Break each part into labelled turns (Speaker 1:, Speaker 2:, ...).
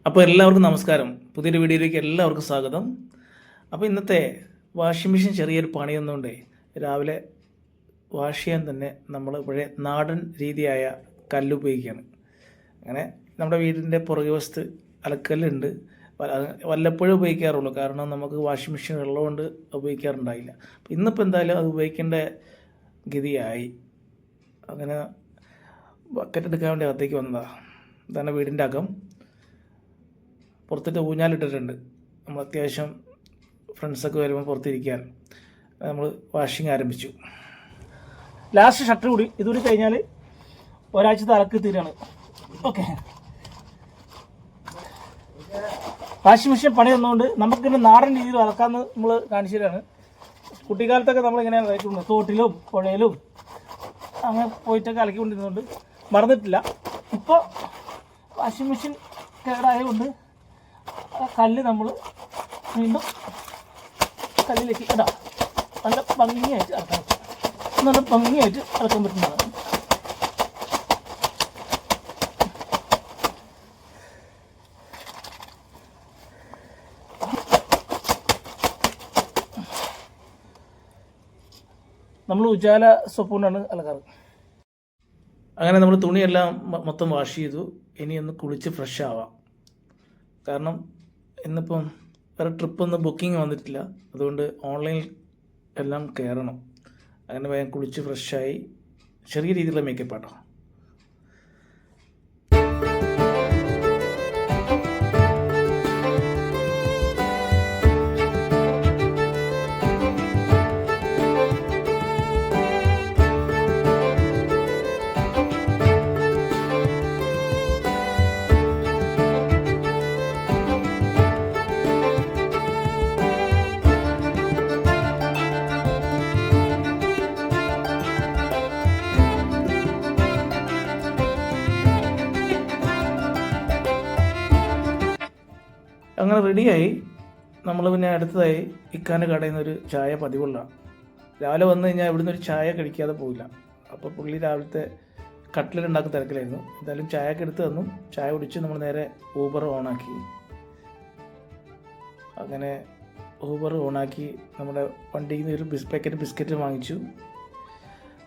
Speaker 1: അപ്പോൾ എല്ലാവർക്കും നമസ്കാരം. പുതിയൊരു വീഡിയോയിലേക്ക് എല്ലാവർക്കും സ്വാഗതം. അപ്പോൾ ഇന്നത്തെ വാഷിംഗ് മെഷീൻ ചെറിയൊരു പണിയൊന്നുകൊണ്ടേ രാവിലെ വാഷ് ചെയ്യാൻ തന്നെ നമ്മൾ പഴയ നാടൻ രീതിയായ കല്ലുപയോഗിക്കുകയാണ്. അങ്ങനെ നമ്മുടെ വീടിൻ്റെ പുറകു വശത്ത് അലക്കല്ലുണ്ട്. വല്ലപ്പോഴും ഉപയോഗിക്കാറുള്ളൂ, കാരണം നമുക്ക് വാഷിംഗ് മെഷീൻ ഉള്ളതുകൊണ്ട് ഉപയോഗിക്കാറുണ്ടായില്ല. അപ്പോൾ ഇന്നിപ്പോൾ എന്തായാലും അത് ഉപയോഗിക്കേണ്ട ഗതിയായി. അങ്ങനെ ബക്കറ്റ് എടുക്കാൻ വേണ്ടി അകത്തേക്ക് വന്നതാണ്. ഇതാണ് വീടിൻ്റെ അകം. പുറത്തിട്ട് ഊഞ്ഞാലിട്ടിട്ടുണ്ട്. നമ്മൾ അത്യാവശ്യം ഫ്രണ്ട്സൊക്കെ വരുമ്പോൾ പുറത്തിരിക്കാൻ നമ്മൾ വാഷിംഗ് ആരംഭിച്ചു. ലാസ്റ്റ് ഷട്ടർ കൂടി ഇതുകൂടി കഴിഞ്ഞാൽ ഒരാഴ്ചത്തെ അലക്ക് തീരാണ്. ഓക്കെ, വാഷിംഗ് മെഷീൻ പണി തന്നുകൊണ്ട് നമുക്കിങ്ങനെ നാടൻ രീതിയിൽ അലക്കാമെന്ന് നമ്മൾ കാണിച്ചു തരാണ്. കുട്ടിക്കാലത്തൊക്കെ നമ്മളിങ്ങനെ ഇറക്കിയിട്ടുണ്ട്, തോട്ടിലും പുഴയിലും അങ്ങനെ പോയിട്ടൊക്കെ അലക്കിക്കൊണ്ടിരുന്നുകൊണ്ട് മറന്നിട്ടില്ല. ഇപ്പോൾ വാഷിംഗ് മെഷീൻ കേടായതുകൊണ്ട് ആ കല്ല് നമ്മൾ വീണ്ടും കല്ലിലേക്ക് ഇടാം. നല്ല ഭംഗിയായിട്ട് അളക്കാൻ പറ്റും, നല്ല ഭംഗിയായിട്ട് അളക്കാൻ പറ്റുന്നതാണ്. നമ്മൾ ഉജാല സോപ്പ് കൊണ്ടാണ് അലക്കാറ്. അങ്ങനെ നമ്മൾ തുണിയെല്ലാം മൊത്തം വാഷ് ചെയ്തു. ഇനി ഒന്ന് കുളിച്ച് ഫ്രഷ് ആവാം. കാരണം ഇന്നിപ്പം വേറെ ട്രിപ്പൊന്നും ബുക്കിംഗ് വന്നിട്ടില്ല, അതുകൊണ്ട് ഓൺലൈനിൽ എല്ലാം കയറണം. അങ്ങനെ വേഗം കുളിച്ച് ഫ്രഷായി ചെറിയ രീതിയിലുള്ള മേക്കപ്പ് ആട്ടോ. അങ്ങനെ റെഡിയായി. നമ്മൾ പിന്നെ അടുത്തതായി ഇക്കാൻ്റെ കടയിൽ നിന്നൊരു ചായ പതിവുള്ള. രാവിലെ വന്നു കഴിഞ്ഞാൽ ഇവിടുന്ന് ഒരു ചായ കഴിക്കാതെ പോവില്ല. അപ്പോൾ പുള്ളി രാവിലത്തെ കട്ട്ലറ്റ് ഉണ്ടാക്കുന്ന തിരക്കിലായിരുന്നു. എന്തായാലും ചായയൊക്കെ എടുത്ത് തന്നു. ചായ കുടിച്ച് നമ്മൾ നേരെ ഊബർ ഓണാക്കി. അങ്ങനെ ഊബർ ഓണാക്കി നമ്മുടെ വണ്ടിയിൽ നിന്ന് ഒരു പാക്കറ്റ് ബിസ്ക്കറ്റ് വാങ്ങിച്ചു.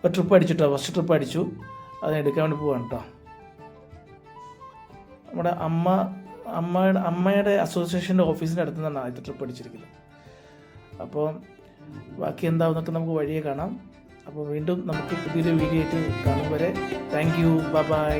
Speaker 1: ഒരു ട്രിപ്പ് അടിച്ചിട്ടോ, ഫസ്റ്റ് ട്രിപ്പ് അടിച്ചു. അത് എടുക്കാൻ വേണ്ടി പോവാണ് കേട്ടോ. നമ്മുടെ അമ്മയുടെ അസോസിയേഷൻ്റെ ഓഫീസിൻ്റെ അടുത്ത് നിന്നാണ് ആദ്യത്തെ ട്രിപ്പ് അടിച്ചിരിക്കുന്നത്. അപ്പോൾ ബാക്കി എന്താവുന്നൊക്കെ നമുക്ക് വഴിയെ കാണാം. അപ്പോൾ വീണ്ടും നമുക്ക് പുതിയൊരു വീഡിയോ ആയിട്ട് കാണും വരെ താങ്ക് യു, ബൈ.